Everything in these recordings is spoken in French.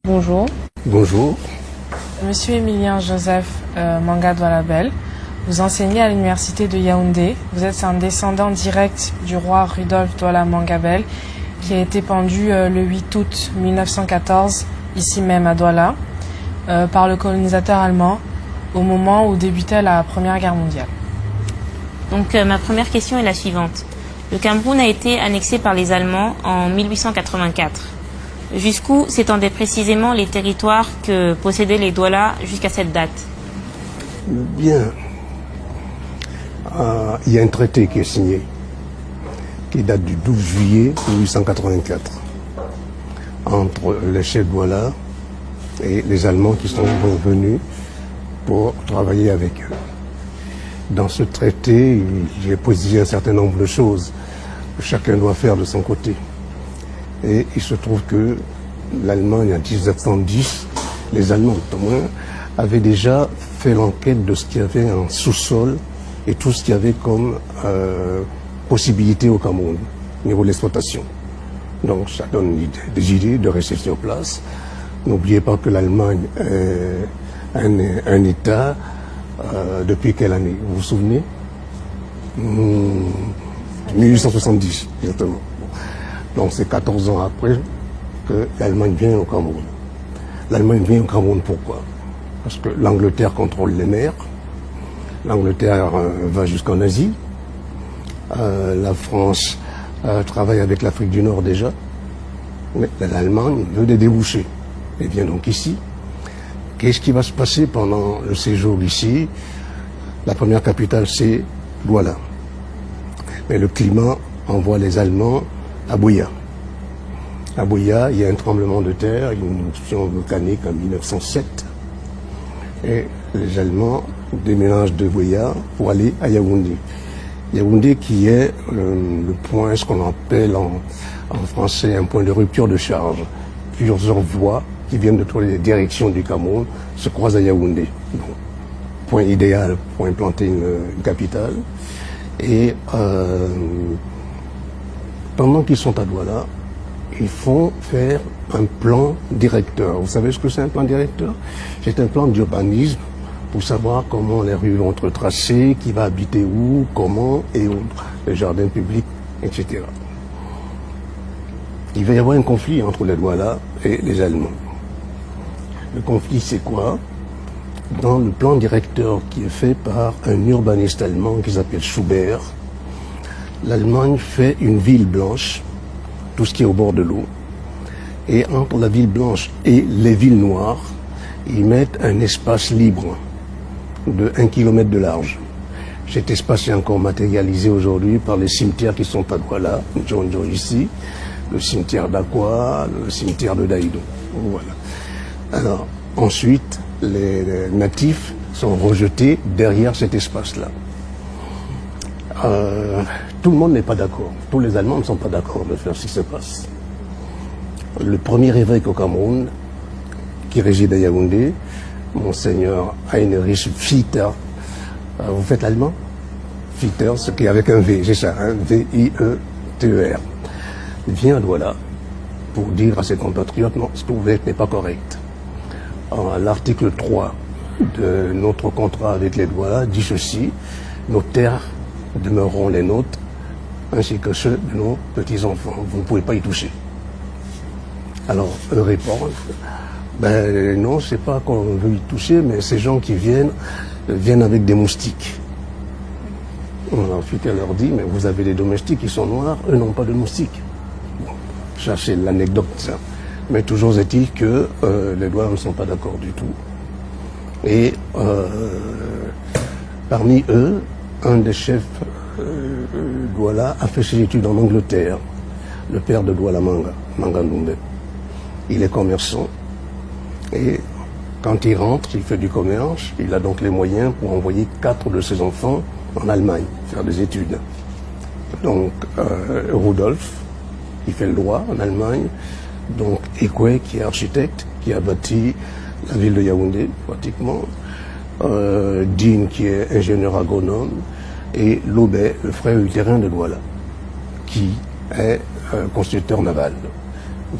Bonjour. Bonjour. Monsieur Emilien Joseph Manga Douala-Bello, vous enseignez à l'université de Yaoundé. Vous êtes un descendant direct du roi Rudolf Douala Manga Bello, qui a été pendu le 8 août 1914, ici même à Douala, par le colonisateur allemand, au moment où débutait la Première Guerre mondiale. Donc ma première question est la suivante. Le Cameroun a été annexé par les Allemands en 1884. Jusqu'où s'étendaient précisément les territoires que possédaient les Douala jusqu'à cette date? Bien. Il y a un traité qui est signé, qui date du 12 juillet 1884, entre les chefs Douala et les Allemands qui sont venus pour travailler avec eux. Dans ce traité, j'ai précisé un certain nombre de choses que chacun doit faire de son côté. Et il se trouve que l'Allemagne, en 1910, les Allemands, au moins, avaient déjà fait l'enquête de ce qu'il y avait en sous-sol et tout ce qu'il y avait comme possibilité au Cameroun, au niveau de l'exploitation. Donc ça donne des idées de rester sur place. N'oubliez pas que l'Allemagne est un État depuis quelle année? Vous vous souvenez? 1870, exactement. Donc c'est 14 ans après que l'Allemagne vient au Cameroun. L'Allemagne vient au Cameroun pourquoi? Parce que l'Angleterre contrôle les mers, l'Angleterre va jusqu'en Asie, la France travaille avec l'Afrique du Nord déjà, mais l'Allemagne veut des débouchés. Elle vient donc ici. Qu'est-ce qui va se passer pendant le séjour ici? La première capitale, c'est Douala. Mais le climat envoie les Allemands à Buea. À Buea, il y a un tremblement de terre, une éruption volcanique en 1907. Et les Allemands déménagent de Buea pour aller à Yaoundé. Yaoundé qui est le point, ce qu'on appelle en français un point de rupture de charge. Plusieurs voies qui viennent de toutes les directions du Cameroun se croisent à Yaoundé. Bon, point idéal pour implanter une capitale. Et pendant qu'ils sont à Douala, ils font faire un plan directeur. Vous savez ce que c'est un plan directeur? C'est un plan d'urbanisme pour savoir comment les rues vont être tracées, qui va habiter où, comment et où, les jardins publics, etc. Il va y avoir un conflit entre les Douala et les Allemands. Le conflit, c'est quoi? Dans le plan directeur qui est fait par un urbaniste allemand qui s'appelle Schubert, l'Allemagne fait une ville blanche, tout ce qui est au bord de l'eau, et entre la ville blanche et les villes noires, ils mettent un espace libre de 1 km de large. Cet espace est encore matérialisé aujourd'hui par les cimetières qui sont à Douala, John ici, le cimetière d'Aqua, le cimetière de Daïdo. Voilà. Alors, ensuite, les natifs sont rejetés derrière cet espace-là. Tout le monde n'est pas d'accord. Tous les Allemands ne sont pas d'accord de faire ce qui se passe. Le premier évêque au Cameroun, qui réside à Yaoundé, Monseigneur Heinrich Viter, vous faites l'allemand? Viter, ce qui est avec un V, c'est ça, hein, V-I-E-T-E-R. Vient à Douala pour dire à ses compatriotes, non, ce que vous faites n'est pas correct. L'article 3 de notre contrat avec les Douala dit ceci: nos terres demeureront les nôtres, ainsi que ceux de nos petits-enfants. Vous ne pouvez pas y toucher. Alors, eux répondent, ben non, c'est pas qu'on veut y toucher, mais ces gens qui viennent avec des moustiques. Alors, Viter leur dit, mais vous avez des domestiques qui sont noirs, eux n'ont pas de moustiques. Bon, ça c'est l'anecdote, ça. Mais toujours est-il que les Douala ne sont pas d'accord du tout. Et parmi eux, un des chefs Douala a fait ses études en Angleterre, le père de Douala Manga Ndoumbe. Il est commerçant et quand il rentre, il fait du commerce, il a donc les moyens pour envoyer 4 de ses enfants en Allemagne faire des études. Donc Rudolf, il fait le droit en Allemagne. Donc Ekwe, qui est architecte, qui a bâti la ville de Yaoundé, pratiquement. Dean, qui est ingénieur agronome. Et Lobé, le frère utérin de Douala, qui est constructeur naval.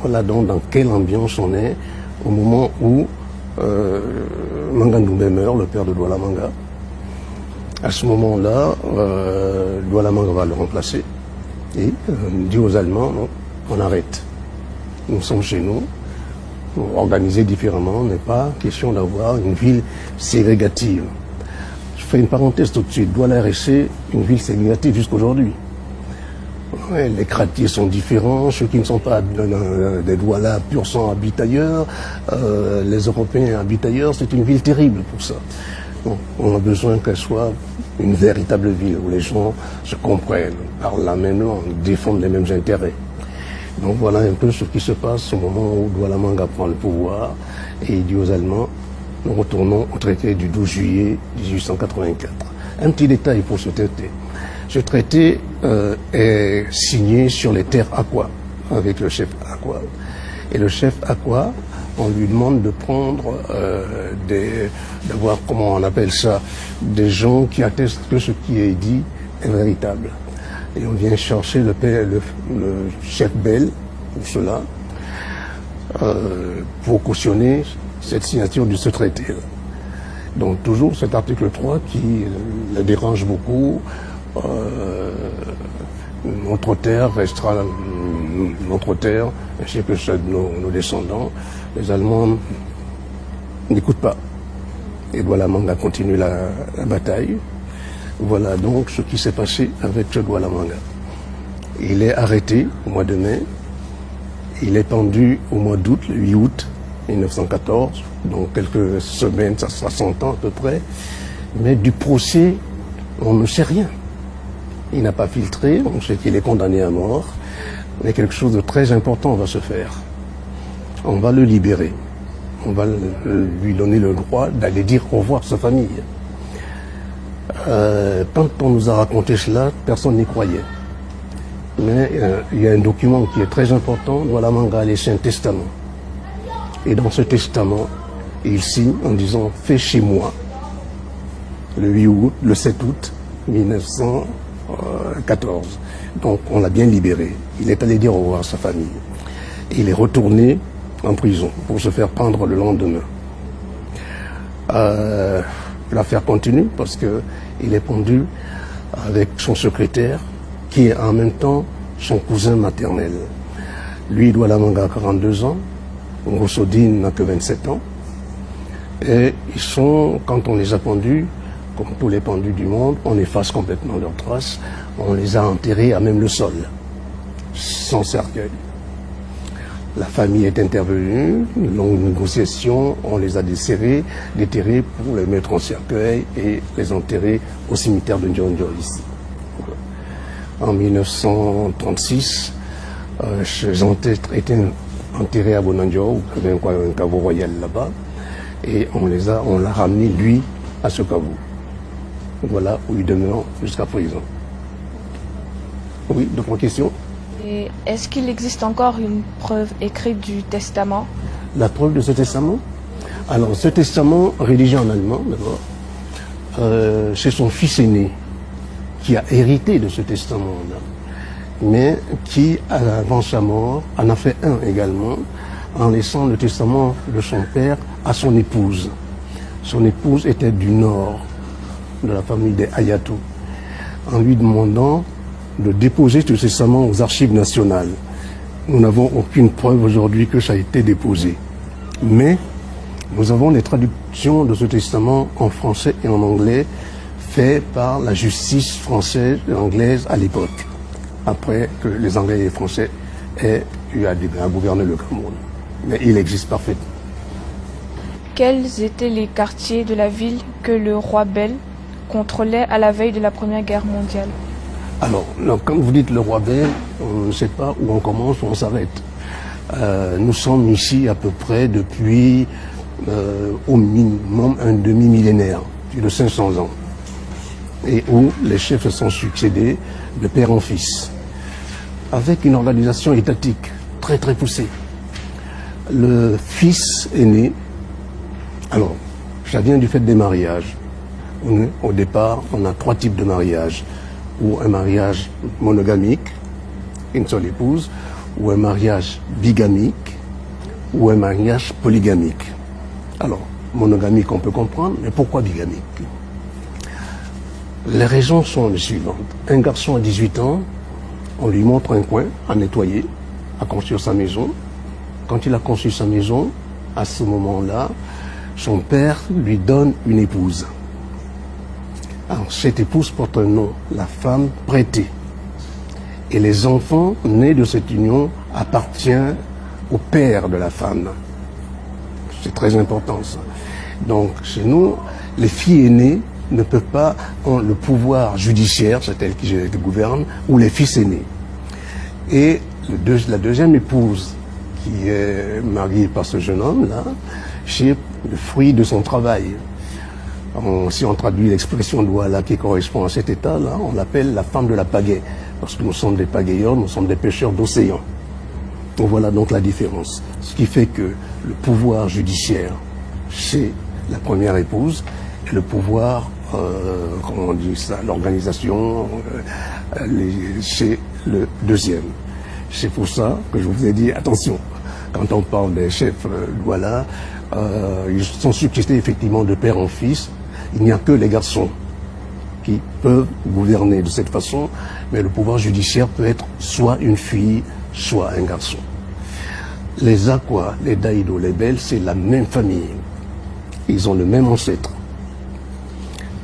Voilà donc dans quelle ambiance on est au moment où Manga Ndoumbe meurt, le père de Douala Manga. À ce moment-là, Douala Manga va le remplacer et dit aux Allemands, non, on arrête. Nous sommes chez nous, organisés différemment, n'est pas question d'avoir une ville ségrégative. Je fais une parenthèse tout de suite. Douala est restée une ville ségrégative jusqu'aujourd'hui. Ouais, les quartiers sont différents, ceux qui ne sont pas des Douala pur sang habitent ailleurs, les Européens habitent ailleurs, c'est une ville terrible pour ça. Donc, on a besoin qu'elle soit une véritable ville où les gens se comprennent, parlent la même langue, défendent les mêmes intérêts. Donc voilà un peu ce qui se passe au moment où Douala Manga prend le pouvoir et il dit aux Allemands, nous retournons au traité du 12 juillet 1884. Un petit détail pour ce traité. Ce traité est signé sur les terres Akwa, avec le chef Akwa. Et le chef Akwa, on lui demande de prendre, d'avoir, comment on appelle ça, des gens qui attestent que ce qui est dit est véritable. Et on vient chercher le chef Bell, pour cela, pour cautionner cette signature de ce traité. Donc toujours cet article 3 qui le dérange beaucoup. Notre terre restera notre terre, ainsi que celle de nos descendants. Les Allemands n'écoutent pas. Et Douala Manga continue la bataille. Voilà donc ce qui s'est passé avec Douala Manga. Il est arrêté au mois de mai. Il est pendu au mois d'août, le 8 août 1914. Donc quelques semaines, ça sera 100 ans à peu près. Mais du procès, on ne sait rien. Il n'a pas filtré, on sait qu'il est condamné à mort. Mais quelque chose de très important va se faire. On va le libérer. On va lui donner le droit d'aller dire au revoir à sa famille. Quand on nous a raconté cela, personne n'y croyait. Mais il y a un document qui est très important. Douala Manga a laissé un testament. Et dans ce testament, il signe en disant « Fait chez moi » le 7 août 1914. Donc on l'a bien libéré. Il est allé dire au revoir à sa famille. Et il est retourné en prison pour se faire prendre le lendemain. L'affaire continue parce qu'il est pendu avec son secrétaire qui est en même temps son cousin maternel. Lui, Douala Manga a 42 ans, Ngosodine n'a que 27 ans. Et ils sont, quand on les a pendus, comme tous les pendus du monde, on efface complètement leurs traces, on les a enterrés à même le sol, sans cercueil. La famille est intervenue, une longue négociation, on les a déterrés pour les mettre en cercueil et les enterrer au cimetière de Ndjonjo ici. En 1936, ces ancêtres étaient enterrés à Bonanjo, il y avait un caveau royal là-bas, et on l'a ramené, lui, à ce caveau. Voilà où il demeure jusqu'à présent. Oui, d'autres questions? Et est-ce qu'il existe encore une preuve écrite du testament? La preuve de ce testament? Alors, ce testament, rédigé en allemand, d'abord, c'est son fils aîné qui a hérité de ce testament-là, mais qui, avant sa mort, en a fait un également, en laissant le testament de son père à son épouse. Son épouse était du nord, de la famille des Ayato, en lui demandant de déposer ce testament aux archives nationales. Nous n'avons aucune preuve aujourd'hui que ça a été déposé. Mais nous avons les traductions de ce testament en français et en anglais fait par la justice française et anglaise à l'époque, après que les Anglais et les Français aient eu à gouverner le Cameroun. Mais il existe parfaitement. Quels étaient les quartiers de la ville que le roi Bell contrôlait à la veille de la Première Guerre mondiale? Alors, quand vous dites le roi Bell, on ne sait pas où on commence, où on s'arrête. Nous sommes ici à peu près depuis au minimum un demi-millénaire, plus de 500 ans, et où les chefs se sont succédés de père en fils, avec une organisation étatique très très poussée. Le fils aîné, alors, ça vient du fait des mariages. Au départ, on a 3 types de mariages. Ou un mariage monogamique, une seule épouse, ou un mariage bigamique, ou un mariage polygamique. Alors, monogamique on peut comprendre, mais pourquoi bigamique? Les raisons sont les suivantes. Un garçon à 18 ans, on lui montre un coin à nettoyer, à construire sa maison. Quand il a construit sa maison, à ce moment-là, son père lui donne une épouse. Alors, cette épouse porte un nom, la femme prêtée. Et les enfants nés de cette union appartiennent au père de la femme. C'est très important ça. Donc chez nous, les filles aînées ne peuvent pas avoir le pouvoir judiciaire, c'est elle qui gouverne, ou les fils aînés. Et la deuxième épouse qui est mariée par ce jeune homme-là, c'est le fruit de son travail. Si on traduit l'expression douala qui correspond à cet état-là, on l'appelle la femme de la pagaie, parce que nous sommes des pagayeurs, nous sommes des pêcheurs d'océan. Donc voilà donc la différence. Ce qui fait que le pouvoir judiciaire, c'est la première épouse, et le pouvoir, comment on dit ça, l'organisation, c'est le deuxième. C'est pour ça que je vous ai dit, attention, quand on parle des chefs douala, ils sont succédés effectivement de père en fils. Il n'y a que les garçons qui peuvent gouverner de cette façon, mais le pouvoir judiciaire peut être soit une fille, soit un garçon. Les Aqua, les Daïdo, les Belles, c'est la même famille. Ils ont le même ancêtre.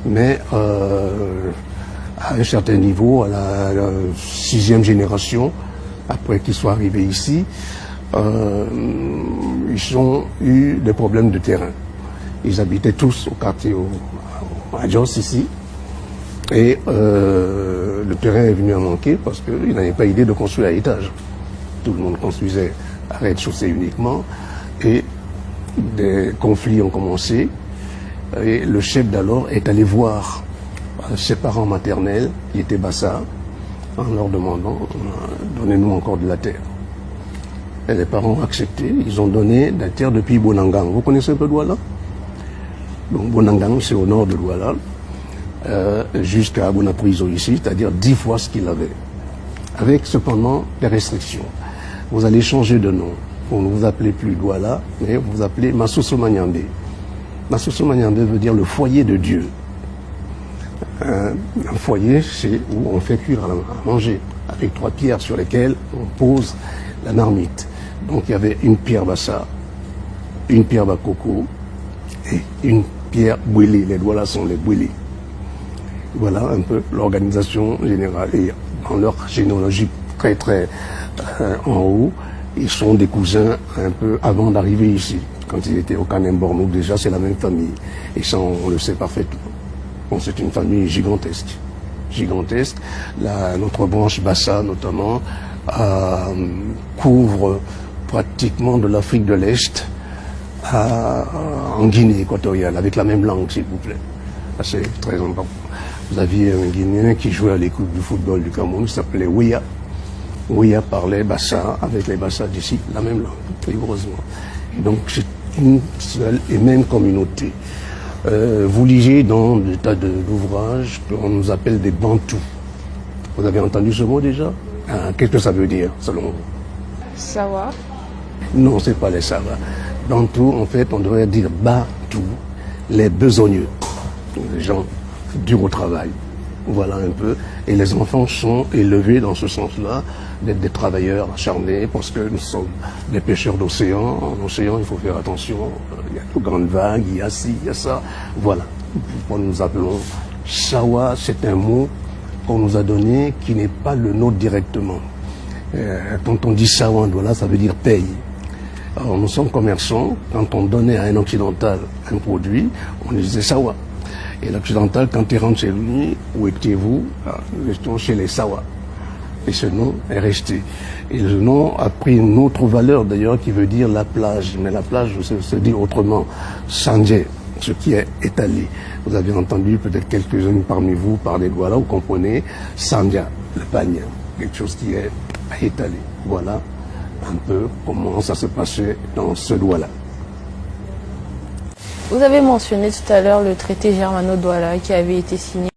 Mais à un certain niveau, à la 6e génération, après qu'ils soient arrivés ici, ils ont eu des problèmes de terrain. Ils habitaient tous au quartier à Jos ici. Et le terrain est venu à manquer parce qu'ils n'avaient pas idée de construire à étage. Tout le monde construisait à rez-de-chaussée uniquement. Et des conflits ont commencé. Et le chef d'alors est allé voir ses parents maternels, qui étaient Bassa, en leur demandant « Donnez-nous encore de la terre ». Et les parents ont accepté. Ils ont donné de la terre depuis Bonangang. Vous connaissez un peu Douala? Donc Bonangang, c'est au nord de Douala. Jusqu'à Bonapriso ici, c'est-à-dire 10 fois ce qu'il avait. Avec cependant des restrictions. Vous allez changer de nom. Vous ne vous appelez plus Douala, mais vous vous appelez Masusu Manyambe. Masusu Manyambe veut dire le foyer de Dieu. Un foyer, c'est où on fait cuire à manger, avec 3 pierres sur lesquelles on pose la marmite. Donc il y avait une pierre Bassa, une pierre Bakoko et une pierre Bouili. Les Douala sont les Bouili. Voilà un peu l'organisation générale. Et dans leur généalogie très en haut, ils sont des cousins un peu avant d'arriver ici. Quand ils étaient au Kanem-Bornouk, déjà c'est la même famille. Et ça on le sait parfaitement. Bon, c'est une famille gigantesque. Gigantesque. Notre branche Bassa notamment couvre pratiquement de l'Afrique de l'Est en Guinée équatoriale, avec la même langue s'il vous plaît. C'est très important. Vous aviez un Guinéen qui jouait à l'équipe du football du Cameroun, qui s'appelait Ouya. Ouya parlait Bassa, avec les Bassa d'ici, la même langue, rigoureusement. Donc c'est une seule et même communauté. Vous lisez dans des tas d'ouvrages qu'on nous appelle des Bantous. Vous avez entendu ce mot déjà? Qu'est-ce que ça veut dire, selon vous? Sawa. Non, c'est pas les Sawa. Bantous, en fait, on devrait dire Bantou, les besogneux, les gens durs au travail. Voilà un peu. Et les enfants sont élevés dans ce sens-là, d'être des travailleurs acharnés, parce que nous sommes des pêcheurs d'océan. En océan, il faut faire attention. Il y a de grandes vagues, il y a ci, il y a ça. Voilà. Nous appelons Sawa, c'est un mot qu'on nous a donné qui n'est pas le nôtre directement. Quand on dit Sawa en Douala, ça veut dire paye. Alors nous sommes commerçants. Quand on donnait à un occidental un produit, on disait Sawa. Et l'occidental, quand il rentre chez lui, où étiez-vous? Nous étions chez les Sawa. Et ce nom est resté. Et le nom a pris une autre valeur d'ailleurs qui veut dire la plage. Mais la plage se dit autrement, Sandje, ce qui est étalé. Vous avez entendu peut-être quelques-uns parmi vous parler de Douala, vous comprenez, Sandja, le panier, quelque chose qui est étalé. Voilà un peu comment ça se passait dans ce Douala. Vous avez mentionné tout à l'heure le traité Germano-Douala qui avait été signé